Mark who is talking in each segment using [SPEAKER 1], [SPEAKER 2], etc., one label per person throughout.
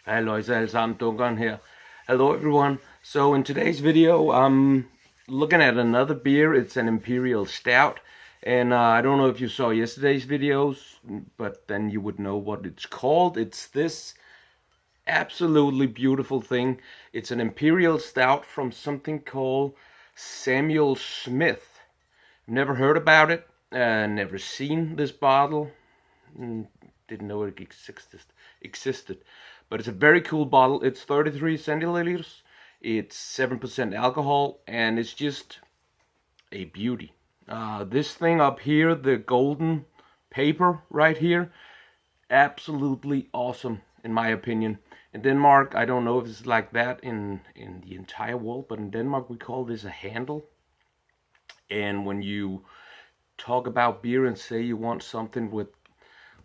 [SPEAKER 1] Halløjsa alle sammen, Dunkeren here. Hello everyone. So in today's video, I'm looking at another beer. It's an Imperial Stout. And I don't know if you saw yesterday's videos, but then you would know what it's called. It's this absolutely beautiful thing. It's an Imperial Stout from something called Samuel Smith. Never heard about it, never seen this bottle. Didn't know it existed. But it's a very cool bottle. It's 33 centiliters. It's 7% alcohol, and it's just a beauty. This thing up here, the golden paper right here, absolutely awesome in my opinion. In Denmark, I don't know if it's like that in the entire world, but in Denmark we call this a handle. And when you talk about beer and say you want something with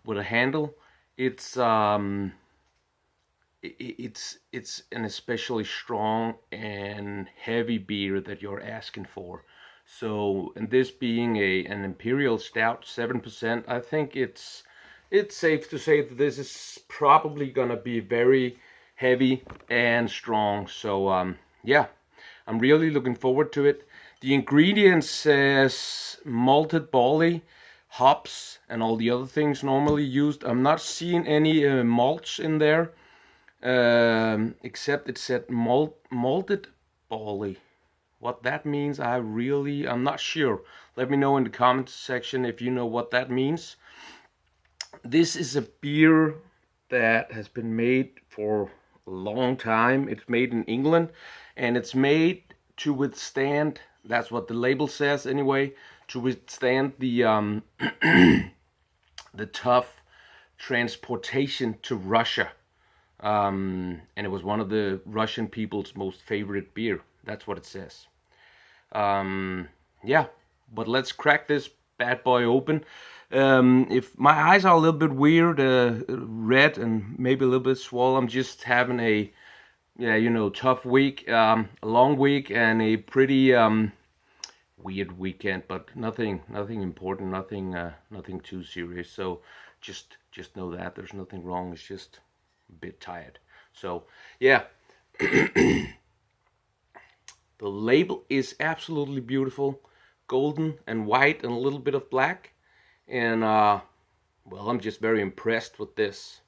[SPEAKER 1] a handle, it's an especially strong and heavy beer that you're asking for. So, and this being an Imperial Stout, 7%, I think it's safe to say that this is probably gonna be very heavy and strong. So, yeah, I'm really looking forward to it. The ingredients says malted barley, hops, and all the other things normally used. I'm not seeing any malts in there, except it said malted barley. What that means, I'm not sure. Let me know in the comments section if you know what that means. This is a beer that has been made for a long time. It's made in England, and it's made to withstand, that's what the label says anyway, to withstand the the tough transportation to Russia. And it was one of the Russian people's most favorite beer. That's what it says. Yeah, but let's crack this bad boy open. If my eyes are a little bit weird, red and maybe a little bit swollen, I'm just having a tough week, a long week, and a pretty weird weekend, but nothing important, nothing too serious. So just know that there's nothing wrong. It's just a bit tired. So yeah. The label is absolutely beautiful, golden and white and a little bit of black. And well, I'm just very impressed with this.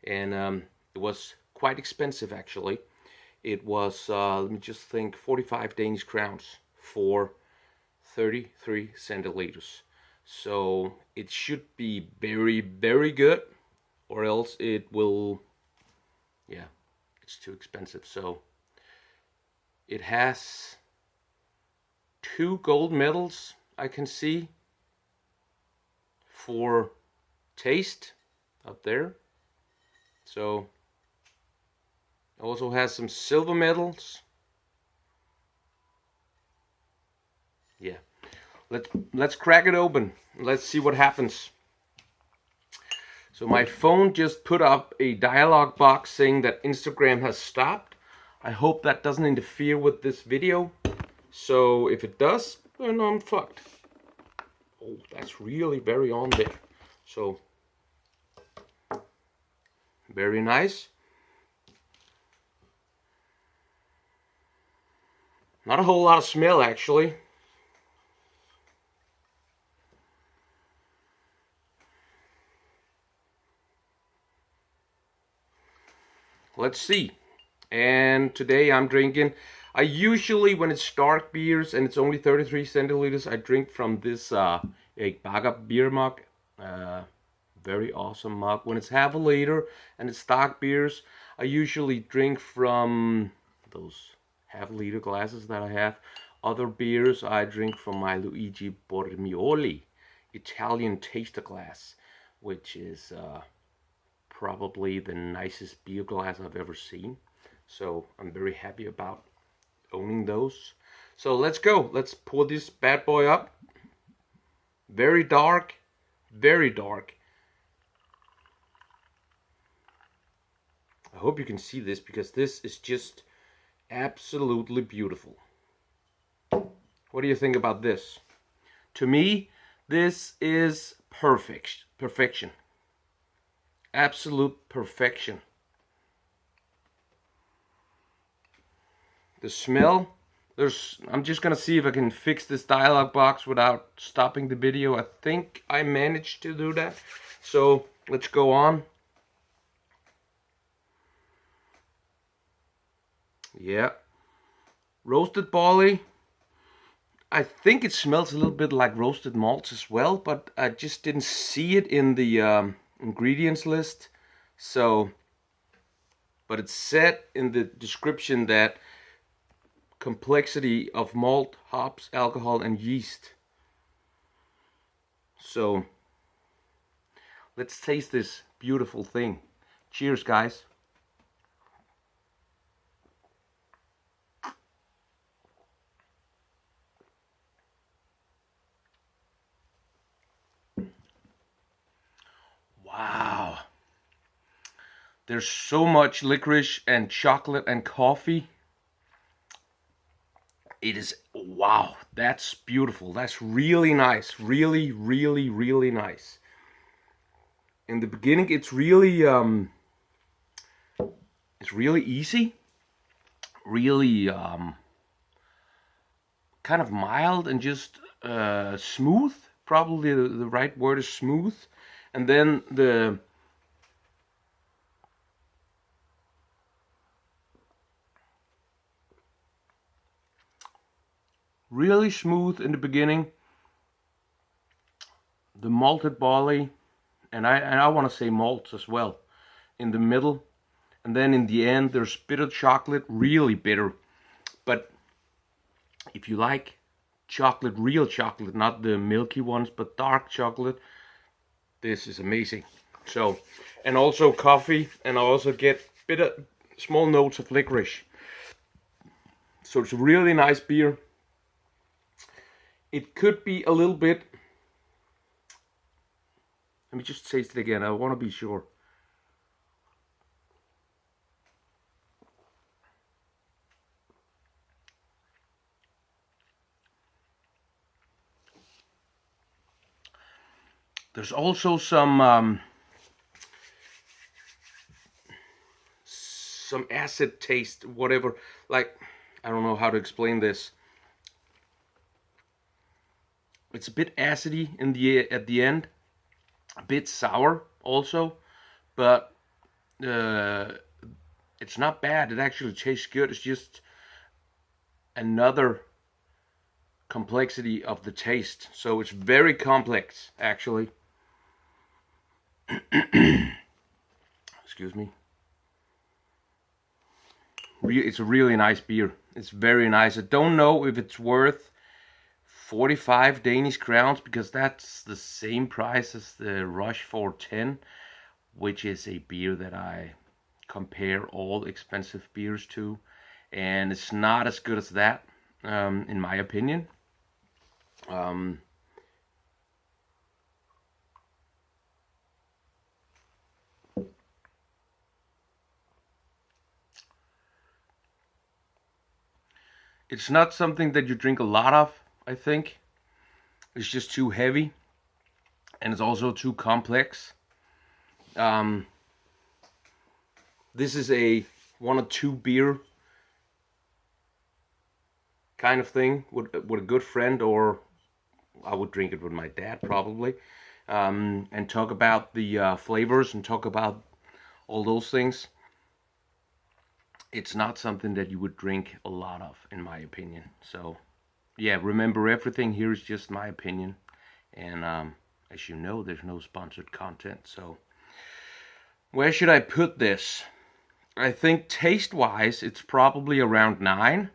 [SPEAKER 1] And it was quite expensive actually. It was, let me just think, 45 Danish crowns for 33 centiliters. So it should be very, very good, or else it will, yeah, it's too expensive. So it has 2 gold medals I can see for taste up there. So it also has some silver medals. Yeah, let's crack it open. Let's see what happens. So my phone just put up a dialog box saying that Instagram has stopped. I hope that doesn't interfere with this video. So if it does, then I'm fucked. Oh, that's really very on there. So very nice. Not a whole lot of smell actually. Let's see. And today I'm drinking, I usually, when it's dark beers and it's only 33 centiliters, I drink from this Bagger beer mug. Very awesome mug. When it's half a liter and it's dark beers, I usually drink from those half-liter glasses that I have. Other beers I drink from my Luigi Bormioli Italian taster glass, which is probably the nicest beer glass I've ever seen. So I'm very happy about owning those. So let's go. Let's pour this bad boy up. Very dark, very dark. I hope you can see this because this is just absolutely beautiful. What do you think about this? To me, this is perfection. Absolute perfection. The smell, I'm just gonna see if I can fix this dialog box without stopping the video. I think I managed to do that. So let's go on. Yeah, roasted barley. I think it smells a little bit like roasted malts as well, but I just didn't see it in the ingredients list. So, but it said in the description that complexity of malt, hops, alcohol, and yeast. So, let's taste this beautiful thing. Cheers, guys. Wow. There's so much licorice and chocolate and coffee. It is, wow, that's beautiful. That's really nice. Really, really, really nice. In the beginning, it's really easy. Really kind of mild and just smooth. Probably the right word is smooth. And then the really smooth in the beginning. The malted barley, and I want to say malts as well, in the middle. And then in the end, there's bitter chocolate, really bitter. But if you like chocolate, real chocolate, not the milky ones, but dark chocolate, this is amazing. So, and also coffee, and I also get bitter, small notes of licorice. So it's a really nice beer. It could be a little bit, let me just taste it again, I want to be sure. There's also some acid taste, whatever, like, I don't know how to explain this. It's a bit acidy at the end, a bit sour also, but it's not bad. It actually tastes good. It's just another complexity of the taste. So it's very complex, actually. Excuse me. It's a really nice beer. It's very nice. I don't know if it's worth 45 Danish crowns, because that's the same price as the Rochefort 10, which is a beer that I compare all expensive beers to, and it's not as good as that, in my opinion. It's not something that you drink a lot of, I think. It's just too heavy, and it's also too complex. This is a 1 or 2 beer kind of thing with a good friend, or I would drink it with my dad probably, and talk about the flavors and talk about all those things. It's not something that you would drink a lot of, in my opinion. So yeah, remember, everything here is just my opinion, and as you know, there's no sponsored content. So where should I put this? I think taste wise it's probably around 9,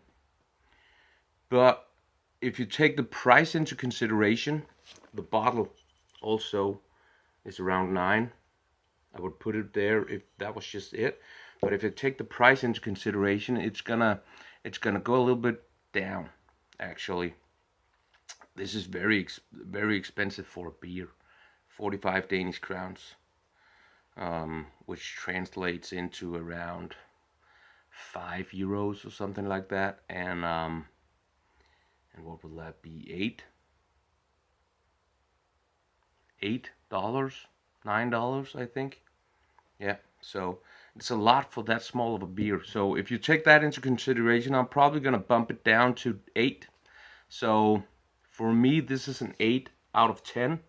[SPEAKER 1] but if you take the price into consideration, the bottle also is around 9. I would put it there if that was just it. But if you take the price into consideration, it's gonna go a little bit down. Actually, this is very expensive for a beer, 45 Danish crowns, which translates into around €5 or something like that. And what would that be? $8, $9, I think. Yeah. So It's a lot for that small of a beer. So if you take that into consideration, I'm probably gonna bump it down to 8. So for me, this is an 8 out of 10.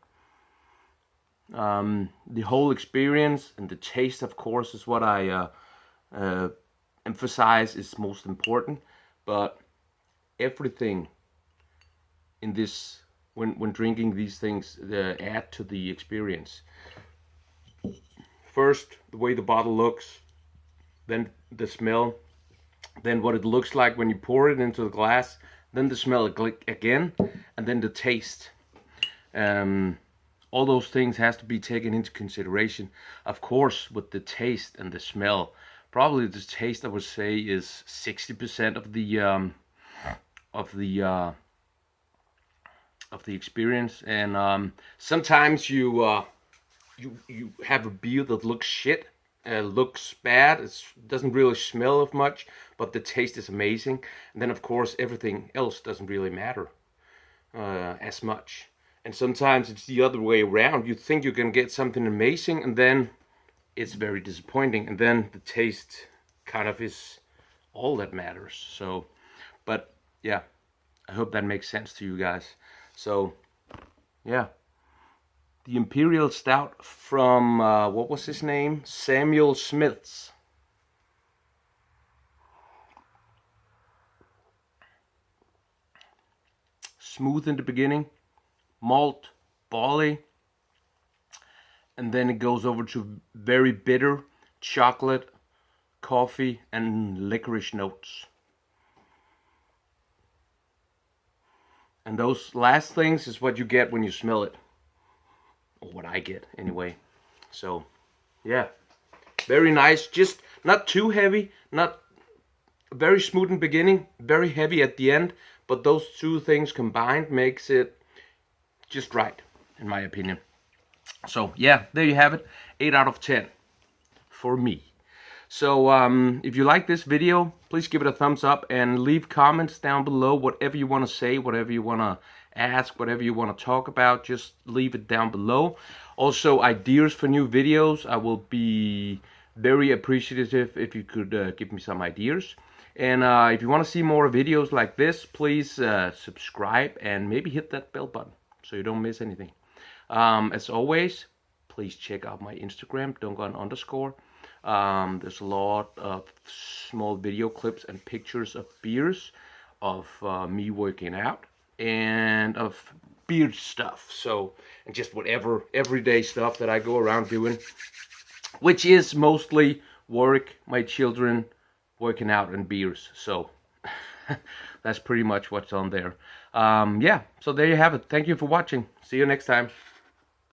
[SPEAKER 1] The whole experience and the taste, of course, is what I emphasize is most important. But everything in this, when drinking these things, add to the experience. First, the way the bottle looks, then the smell, then what it looks like when you pour it into the glass, then the smell again, and then the taste. All those things has to be taken into consideration. Of course, with the taste and the smell, probably the taste, I would say, is 60% of the experience. And sometimes you have a beer that looks shit, looks bad, it doesn't really smell of much, but the taste is amazing. And then of course everything else doesn't really matter as much. And sometimes it's the other way around. You think you can get something amazing, and then it's very disappointing, and then the taste kind of is all that matters. So, but yeah, I hope that makes sense to you guys. So yeah, the Imperial Stout from what was his name? Samuel Smith's. Smooth in the beginning, malt, barley, and then it goes over to very bitter chocolate, coffee, and licorice notes. And those last things is what you get when you smell it, or what I get anyway. So yeah, very nice, just not too heavy, not very smooth in the beginning, very heavy at the end, but those two things combined makes it just right, in my opinion. So yeah, there you have it, 8 out of 10 for me. So if you like this video, please give it a thumbs up and leave comments down below, whatever you want to say, whatever you want to ask, whatever you want to talk about, just leave it down below. Also, ideas for new videos, I will be very appreciative if you could give me some ideas. And if you want to see more videos like this, please subscribe and maybe hit that bell button so you don't miss anything. As always, please check out my Instagram, dongon_. There's a lot of small video clips and pictures of beers, of me working out, and of beer stuff. So, and just whatever everyday stuff that I go around doing, which is mostly work, my children, working out, and beers. So that's pretty much what's on there. Yeah, so there you have it. Thank you for watching. See you next time.